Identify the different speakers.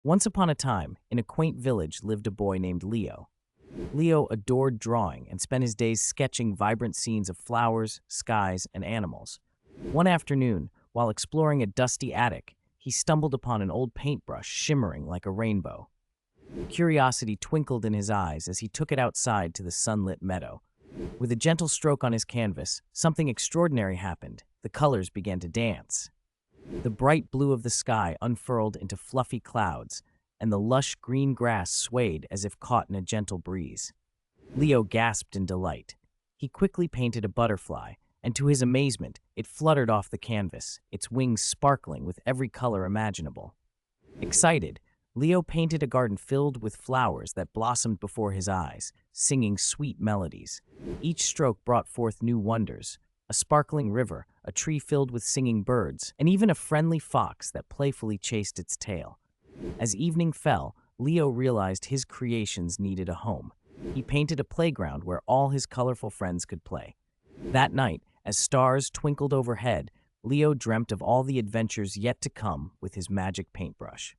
Speaker 1: Once upon a time, in a quaint village lived a boy named Leo. Leo adored drawing and spent his days sketching vibrant scenes of flowers, skies, and animals. One afternoon, while exploring a dusty attic, he stumbled upon an old paintbrush shimmering like a rainbow. Curiosity twinkled in his eyes as he took it outside to the sunlit meadow. With a gentle stroke on his canvas, something extraordinary happened. The colors began to dance. The bright blue of the sky unfurled into fluffy clouds, and the lush green grass swayed as if caught in a gentle breeze. Leo gasped in delight. He quickly painted a butterfly, and to his amazement, it fluttered off the canvas, its wings sparkling with every color imaginable. Excited, Leo painted a garden filled with flowers that blossomed before his eyes, singing sweet melodies. Each stroke brought forth new wonders: a sparkling river, a tree filled with singing birds, and even a friendly fox that playfully chased its tail. As evening fell, Leo realized his creations needed a home. He painted a playground where all his colorful friends could play. That night, as stars twinkled overhead, Leo dreamt of all the adventures yet to come with his magic paintbrush.